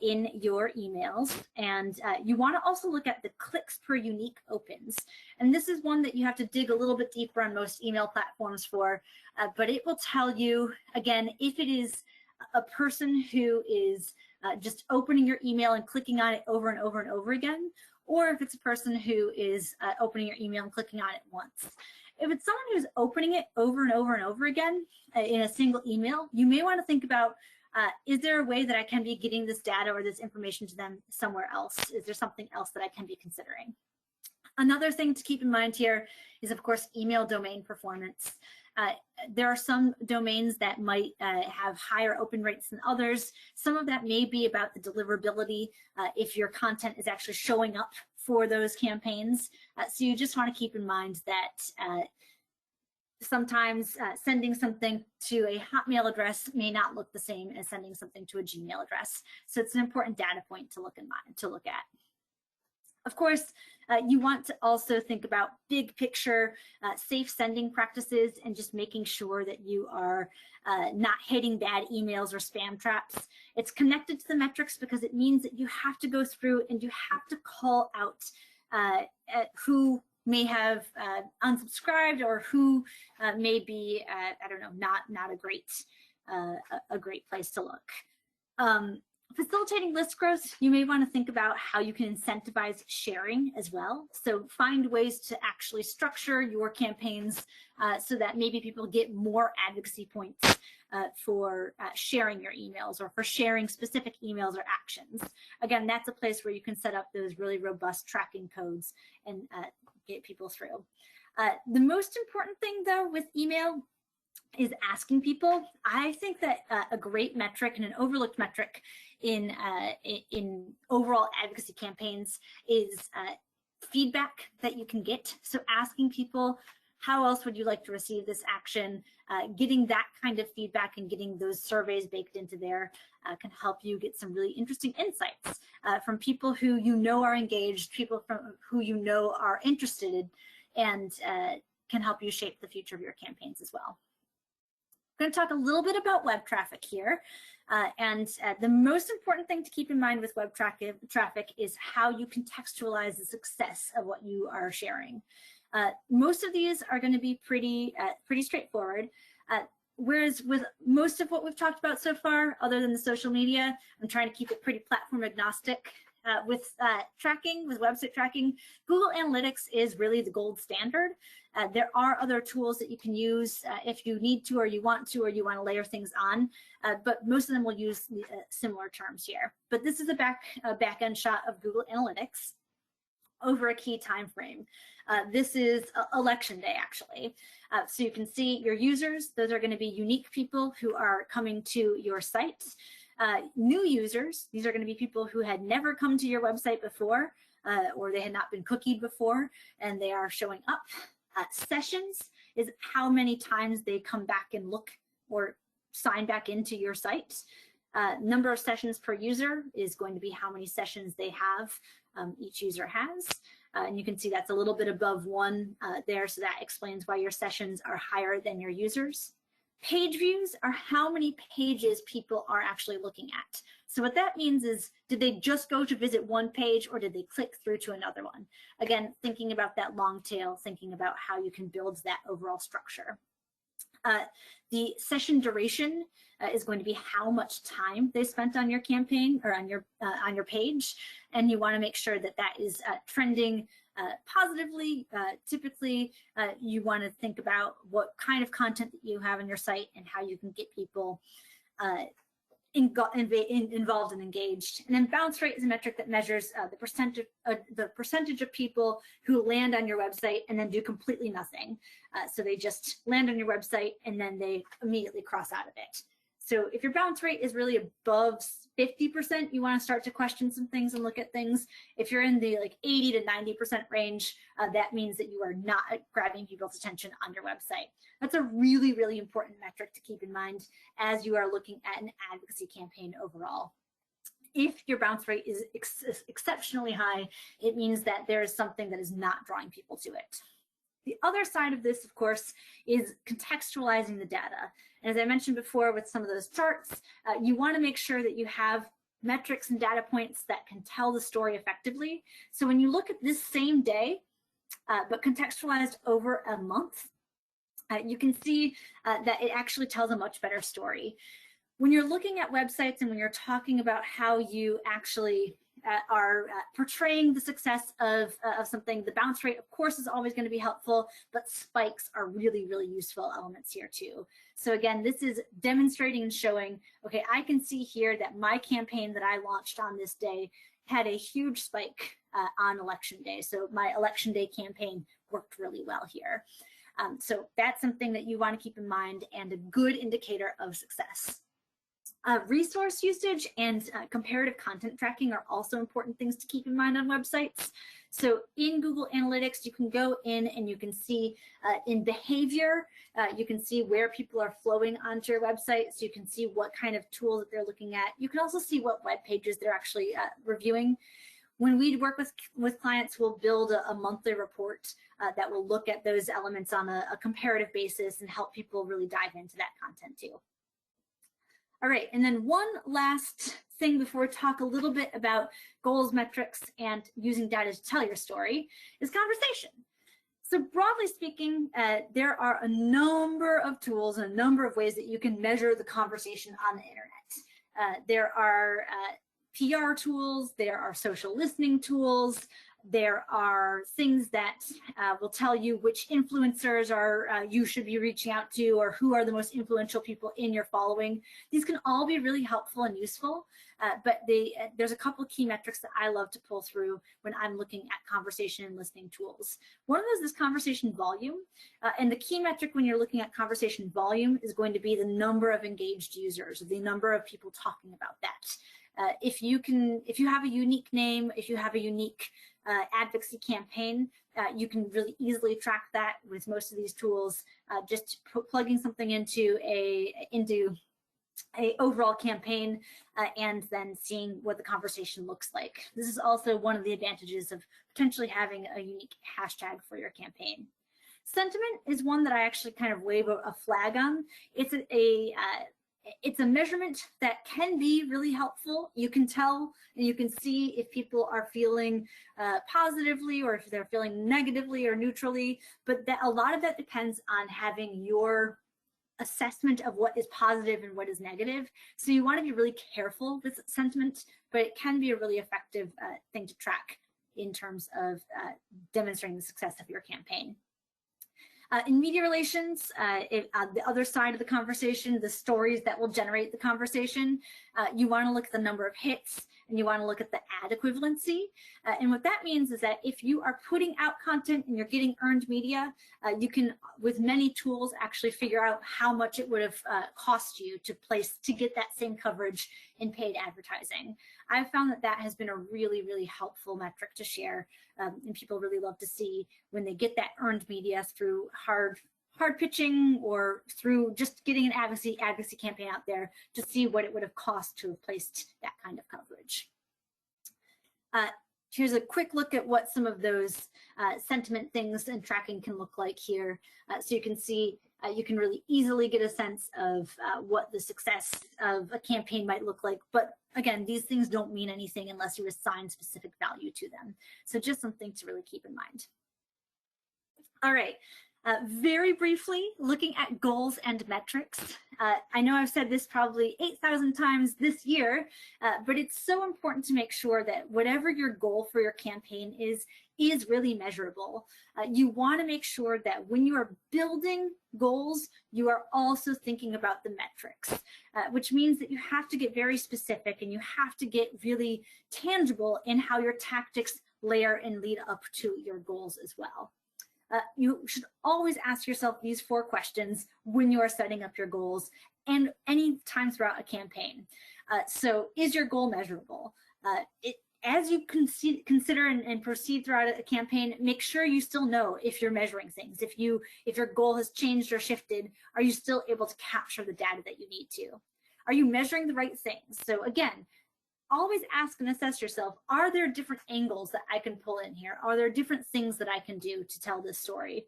in your emails, and you want to also look at the clicks per unique opens. And this is one that you have to dig a little bit deeper on most email platforms for, but it will tell you, again, if it is a person who is just opening your email and clicking on it over and over and over again, or if it's a person who is opening your email and clicking on it once. If it's someone who's opening it over and over and over again in a single email, you may want to think about, is there a way that I can be getting this data or this information to them somewhere else? Is there something else that I can be considering? Another thing to keep in mind here is, of course, email domain performance. There are some domains that might have higher open rates than others. Some of that may be about the deliverability, if your content is actually showing up for those campaigns. So you just want to keep in mind that sometimes sending something to a Hotmail address may not look the same as sending something to a Gmail address. So it's an important data point to look at. Of course, you want to also think about big picture, safe sending practices, and just making sure that you are not hitting bad emails or spam traps. It's connected to the metrics because it means that you have to go through and you have to call out who may have unsubscribed or who may be, I don't know, not a great place to look. Facilitating list growth, you may want to think about how you can incentivize sharing as well. So find ways to actually structure your campaigns so that maybe people get more advocacy points for sharing your emails or for sharing specific emails or actions. Again, that's a place where you can set up those really robust tracking codes and get people through. The most important thing though with email is asking people. I think that a great metric and an overlooked metric in overall advocacy campaigns is feedback that you can get. So asking people, how else would you like to receive this action? Getting that kind of feedback and getting those surveys baked into there can help you get some really interesting insights from people who you know are engaged, people from who you know are interested, and can help you shape the future of your campaigns as well. I'm going to talk a little bit about web traffic here. The most important thing to keep in mind with web traffic is how you contextualize the success of what you are sharing. Most of these are going to be pretty straightforward. Whereas with most of what we've talked about so far, other than the social media, I'm trying to keep it pretty platform agnostic. With tracking, with website tracking, Google Analytics is really the gold standard. There are other tools that you can use if you need to or you want to layer things on, but most of them will use similar terms here. But this is a back-end shot of Google Analytics over a key time frame. This is election day, actually. So you can see your users. Those are going to be unique people who are coming to your site. New users, these are going to be people who had never come to your website before, or they had not been cookied before, and they are showing up. Sessions is how many times they come back and look or sign back into your site. Number of sessions per user is going to be how many sessions they have, each user has. And you can see that's a little bit above 1 there, so that explains why your sessions are higher than your users. Page views are how many pages people are actually looking at. So what that means is, did they just go to visit one page or did they click through to another one? Again, thinking about that long tail, thinking about how you can build that overall structure. The session duration is going to be how much time they spent on your campaign or on your page, and you want to make sure that that is trending positively. Typically, you want to think about what kind of content that you have on your site and how you can get people involved and engaged. And then bounce rate is a metric that measures the percentage of people who land on your website and then do completely nothing. So they just land on your website and then they immediately cross out of it. So if your bounce rate is really above 50%, you want to start to question some things and look at things. If you're in the like 80 to 90% range, that means that you are not grabbing people's attention on your website. That's a really, really important metric to keep in mind as you are looking at an advocacy campaign overall. If your bounce rate is exceptionally high, it means that there is something that is not drawing people to it. The other side of this, of course, is contextualizing the data. And as I mentioned before with some of those charts, you want to make sure that you have metrics and data points that can tell the story effectively. So when you look at this same day, but contextualized over a month, you can see that it actually tells a much better story. When you're looking at websites and when you're talking about how you actually are portraying the success of something, the bounce rate, of course, is always going to be helpful, but spikes are really, really useful elements here too. So again, this is demonstrating and showing, okay, I can see here that my campaign that I launched on this day had a huge spike on election day. So my election day campaign worked really well here. So that's something that you want to keep in mind and a good indicator of success. Resource usage and comparative content tracking are also important things to keep in mind on websites. So in Google Analytics, you can go in and you can see in behavior, you can see where people are flowing onto your website. So you can see what kind of tools that they're looking at. You can also see what web pages they're actually reviewing. When we work with clients, we'll build a monthly report that will look at those elements on a comparative basis and help people really dive into that content too. All right, and then one last thing before we talk a little bit about goals, metrics, and using data to tell your story is conversation. So broadly speaking, there are a number of tools and a number of ways that you can measure the conversation on the internet. There are PR tools, there are social listening tools, there are things that will tell you which influencers are you should be reaching out to, or who are the most influential people in your following. These can all be really helpful and useful, but there's a couple of key metrics that I love to pull through when I'm looking at conversation and listening tools. One of those is conversation volume, and the key metric when you're looking at conversation volume is going to be the number of engaged users, or the number of people talking about that. If you have a unique name, if you have a unique advocacy campaign, you can really easily track that with most of these tools. Just plugging something into a overall campaign and then seeing what the conversation looks like. This is also one of the advantages of potentially having a unique hashtag for your campaign. Sentiment is one that I actually kind of wave a flag on. It's a measurement that can be really helpful. You can tell and you can see if people are feeling positively or if they're feeling negatively or neutrally, but a lot of that depends on having your assessment of what is positive and what is negative. So you want to be really careful with sentiment, but it can be a really effective thing to track in terms of demonstrating the success of your campaign. In media relations, on the other side of the conversation, the stories that will generate the conversation, you want to look at the number of hits and you want to look at the ad equivalency. And what that means is that if you are putting out content and you're getting earned media, you can, with many tools, actually figure out how much it would have cost you to get that same coverage in paid advertising. I've found that has been a really, really helpful metric to share, and people really love to see when they get that earned media through hard pitching or through just getting an advocacy campaign out there, to see what it would have cost to have placed that kind of coverage. Here's a quick look at what some of those sentiment things and tracking can look like here. So you can see, you can really easily get a sense of what the success of a campaign might look like. But again, these things don't mean anything unless you assign specific value to them. So just something to really keep in mind. All right. Very briefly, looking at goals and metrics. I know I've said this probably 8,000 times this year, but it's so important to make sure that whatever your goal for your campaign is really measurable. You want to make sure that when you are building goals, you are also thinking about the metrics, which means that you have to get very specific and you have to get really tangible in how your tactics layer and lead up to your goals as well. You should always ask yourself these 4 questions when you are setting up your goals and any time throughout a campaign. So is your goal measurable? As you consider and proceed throughout a campaign, make sure you still know if you're measuring things. If your goal has changed or shifted, are you still able to capture the data that you need to? Are you measuring the right things? So again, always ask and assess yourself, are there different angles that I can pull in here? Are there different things that I can do to tell this story?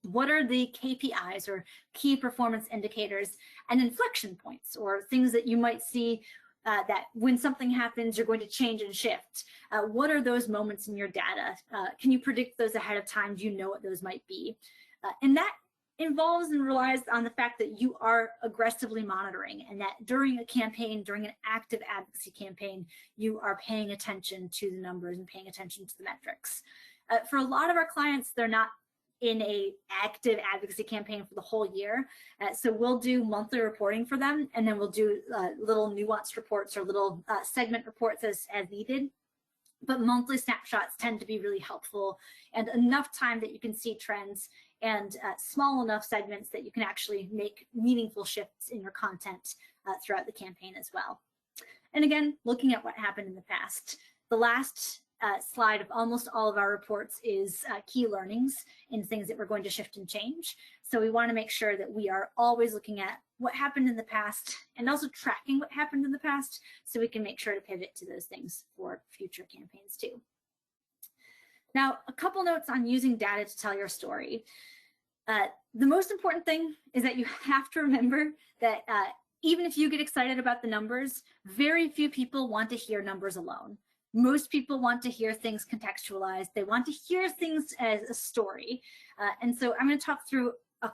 What are the KPIs or key performance indicators and inflection points, or things that you might see that when something happens, you're going to change and shift? What are those moments in your data? Can you predict those ahead of time? Do you know what those might be? And that involves and relies on the fact that you are aggressively monitoring, and that during a campaign, during an active advocacy campaign, you are paying attention to the numbers and paying attention to the metrics. For a lot of our clients, they're not in a active advocacy campaign for the whole year. So we'll do monthly reporting for them, and then we'll do little nuanced reports or little segment reports as needed. But monthly snapshots tend to be really helpful, and enough time that you can see trends, and small enough segments that you can actually make meaningful shifts in your content throughout the campaign as well. And again, looking at what happened in the past. The last slide of almost all of our reports is key learnings and things that we're going to shift and change. So we want to make sure that we are always looking at what happened in the past and also tracking what happened in the past so we can make sure to pivot to those things for future campaigns too. Now, a couple notes on using data to tell your story. The most important thing is that you have to remember that even if you get excited about the numbers, very few people want to hear numbers alone. Most people want to hear things contextualized. They want to hear things as a story. And so I'm going to talk through a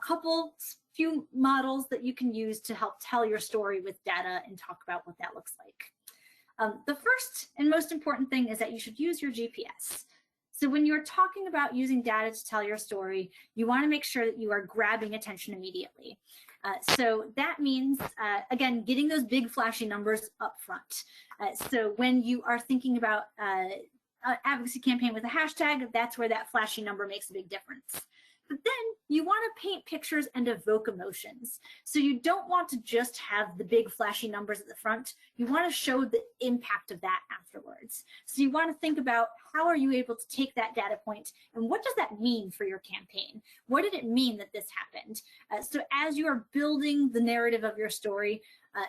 few models that you can use to help tell your story with data and talk about what that looks like. The first and most important thing is that you should use your GPS. So when you're talking about using data to tell your story, you want to make sure that you are grabbing attention immediately. So that means, again, getting those big flashy numbers up front. So when you are thinking about an advocacy campaign with a hashtag, that's where that flashy number makes a big difference. But then you want to paint pictures and evoke emotions. So you don't want to just have the big flashy numbers at the front. You want to show the impact of that afterwards. So you want to think about how are you able to take that data point and what does that mean for your campaign? What did it mean that this happened? So as you are building the narrative of your story,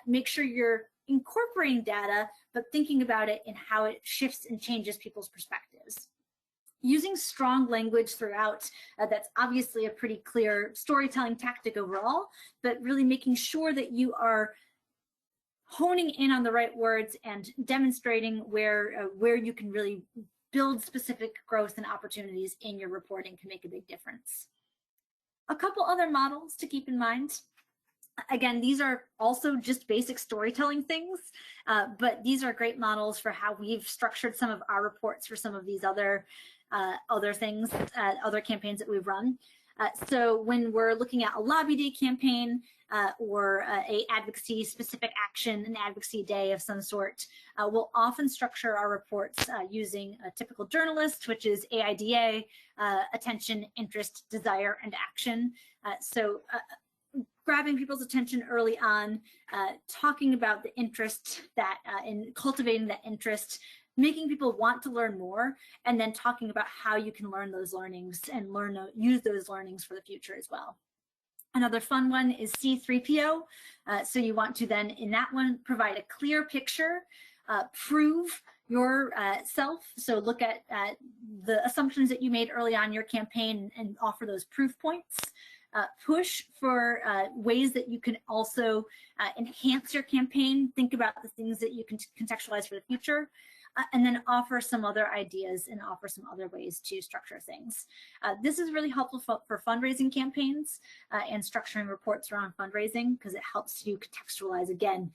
make sure you're incorporating data, but thinking about it and how it shifts and changes people's perspectives. Using strong language throughout, that's obviously a pretty clear storytelling tactic overall, but really making sure that you are honing in on the right words and demonstrating where you can really build specific growth and opportunities in your reporting can make a big difference. A couple other models to keep in mind. Again, these are also just basic storytelling things, but these are great models for how we've structured some of our reports for some of these other things, other campaigns that we've run. So when we're looking at a lobby day campaign or a advocacy specific action, an advocacy day of some sort, we'll often structure our reports using a typical journalist, which is AIDA, attention, interest, desire, and action. So grabbing people's attention early on, talking about the interest that in cultivating that interest, making people want to learn more, and then talking about how you can learn those learnings and use those learnings for the future as well. Another fun one is C3PO. So you want to then, in that one, provide a clear picture, prove your self. So look at the assumptions that you made early on in your campaign and offer those proof points. Push for ways that you can also enhance your campaign. Think about the things that you can contextualize for the future. And then offer some other ideas and offer some other ways to structure things. This is really helpful for fundraising campaigns and structuring reports around fundraising because it helps you contextualize again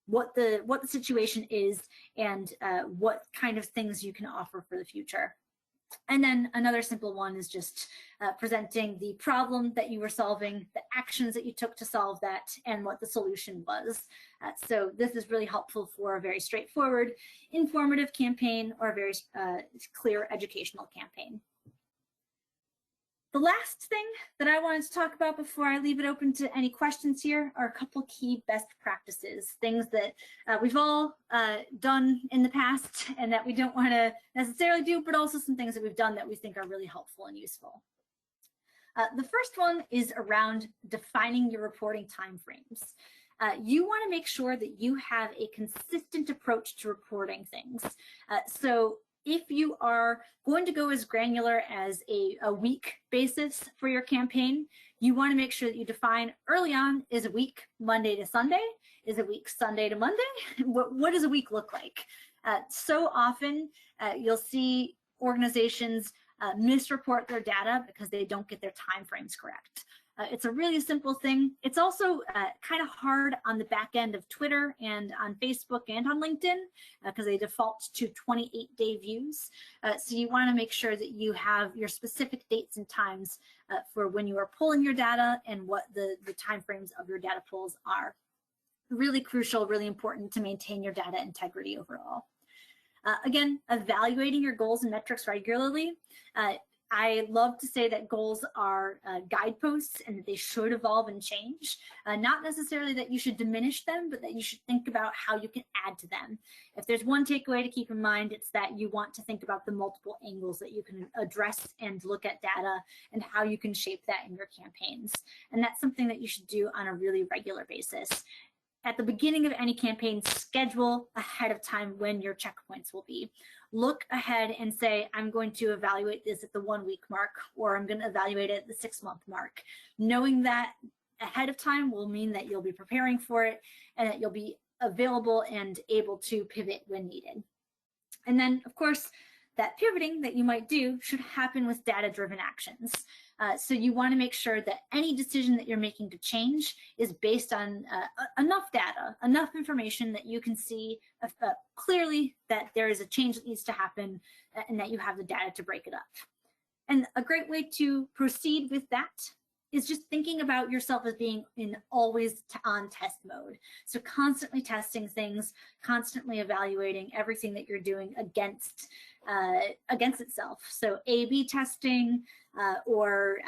what the situation is and what kind of things you can offer for the future. And then another simple one is just presenting the problem that you were solving, the actions that you took to solve that, and what the solution was. So this is really helpful for a very straightforward, informative campaign or a very clear educational campaign. The last thing that I wanted to talk about before I leave it open to any questions here are a couple key best practices, things that we've all done in the past and that we don't want to necessarily do, but also some things that we've done that we think are really helpful and useful. The first one is around defining your reporting timeframes. You want to make sure that you have a consistent approach to reporting things. So if you are going to go as granular as a week basis for your campaign, you want to make sure that you define early on, is a week Monday to Sunday? Is a week Sunday to Monday? What does a week look like? So often you'll see organizations misreport their data because they don't get their timeframes correct. It's a really simple thing. It's also kind of hard on the back end of Twitter and on Facebook and on LinkedIn because they default to 28-day views. So you want to make sure that you have your specific dates and times for when you are pulling your data and what the timeframes of your data pulls are. Really crucial, really important to maintain your data integrity overall. Again, evaluating your goals and metrics regularly. I love to say that goals are guideposts and that they should evolve and change. Not necessarily that you should diminish them, but that you should think about how you can add to them. If there's one takeaway to keep in mind, it's that you want to think about the multiple angles that you can address and look at data and how you can shape that in your campaigns. And that's something that you should do on a really regular basis. At the beginning of any campaign, schedule ahead of time when your checkpoints will be. Look ahead and say, I'm going to evaluate this at the 1 week mark, or I'm going to evaluate it at the 6 month mark. Knowing that ahead of time will mean that you'll be preparing for it and that you'll be available and able to pivot when needed. And then, of course, that pivoting that you might do should happen with data-driven actions. So you want to make sure that any decision that you're making to change is based on enough data, enough information that you can see clearly that there is a change that needs to happen and that you have the data to break it up. And a great way to proceed with that is just thinking about yourself as being in always on test mode. So constantly testing things, constantly evaluating everything that you're doing against itself. So A/B testing, or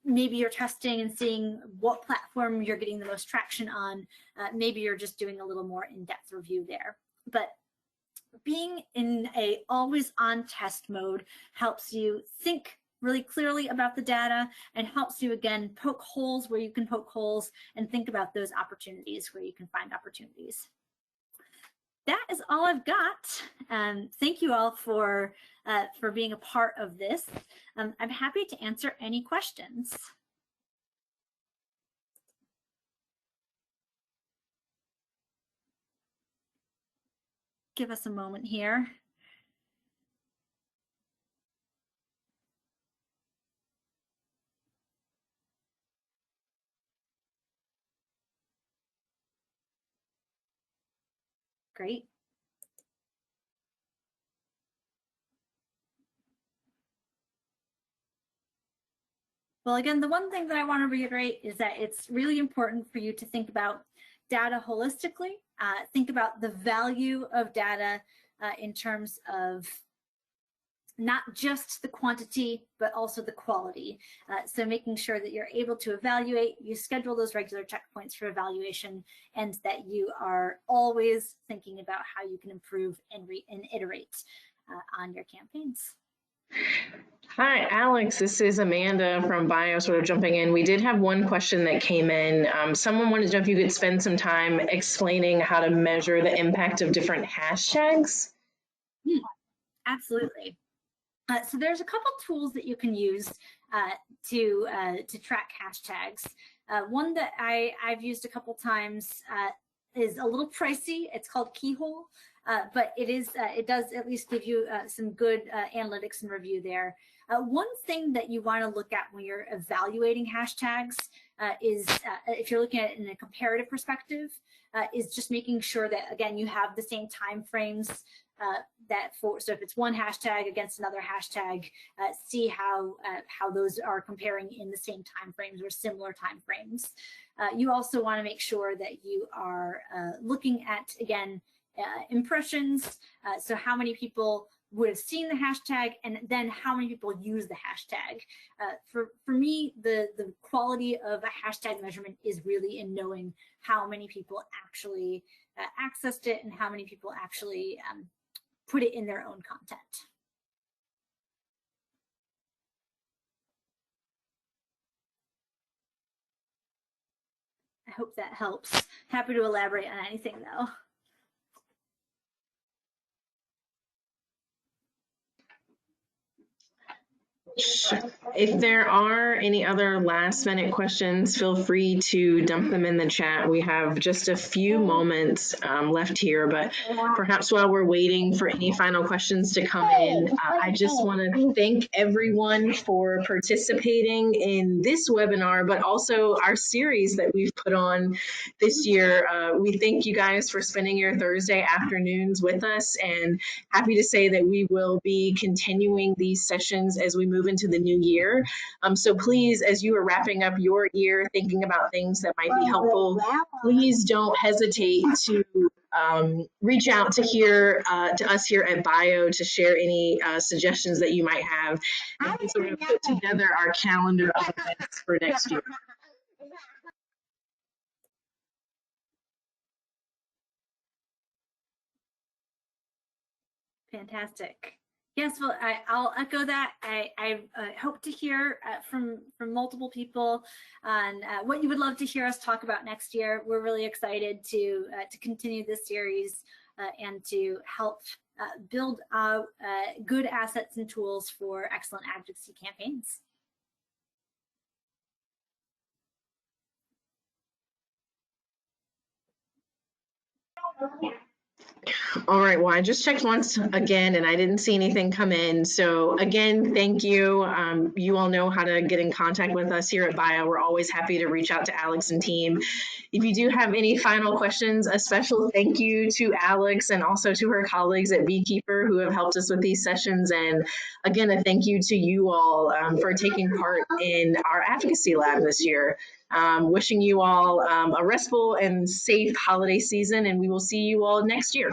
maybe you're testing and seeing what platform you're getting the most traction on. Maybe you're just doing a little more in-depth review there. But being in a always on test mode helps you think really clearly about the data and helps you, again, poke holes where you can poke holes and think about those opportunities where you can find opportunities. That is all I've got. Thank you all for being a part of this. I'm happy to answer any questions. Give us a moment here. Great. Well, again, the one thing that I want to reiterate is that it's really important for you to think about data holistically, think about the value of data in terms of not just the quantity, but also the quality. So making sure that you're able to evaluate, you schedule those regular checkpoints for evaluation, and that you are always thinking about how you can improve and iterate on your campaigns. Hi, Alex. This is Amanda from Bio, sort of jumping in. We did have one question that came in. Someone wanted to know if you could spend some time explaining how to measure the impact of different hashtags. Absolutely. So there's a couple tools that you can use to track hashtags. One that I've used a couple times is a little pricey. It's called Keyhole, but it does at least give you some good analytics and review there. One thing that you want to look at when you're evaluating hashtags is, if you're looking at it in a comparative perspective, is just making sure that, again, you have the same time frames so if it's one hashtag against another hashtag, see how those are comparing in the same time frames or similar time frames. You also want to make sure that you are looking at, again, impressions, so how many people would have seen the hashtag, and then how many people use the hashtag. For me, the quality of a hashtag measurement is really in knowing how many people actually accessed it and how many people actually put it in their own content. I hope that helps. Happy to elaborate on anything though. Sure. If there are any other last minute questions, feel free to dump them in the chat. We have just a few moments left here, but perhaps while we're waiting for any final questions to come in, I just want to thank everyone for participating in this webinar, but also our series that we've put on this year. We thank you guys for spending your Thursday afternoons with us, and happy to say that we will be continuing these sessions as we move into the new year. So please, as you are wrapping up your year, thinking about things that might be helpful, please don't hesitate to reach out to us here at Bio to share any suggestions that you might have, and sort of put together our calendar of events for next year. Fantastic. Yes, well, I'll echo that. I hope to hear from multiple people on what you would love to hear us talk about next year. We're really excited to continue this series and to help build out good assets and tools for excellent advocacy campaigns. All right, well, I just checked once again and I didn't see anything come in. So again, thank you. You all know how to get in contact with us here at Bio. We're always happy to reach out to Alex and team. If you do have any final questions, a special thank you to Alex and also to her colleagues at Beekeeper who have helped us with these sessions. And again, a thank you to you all for taking part in our advocacy lab this year. Wishing you all a restful and safe holiday season, and we will see you all next year.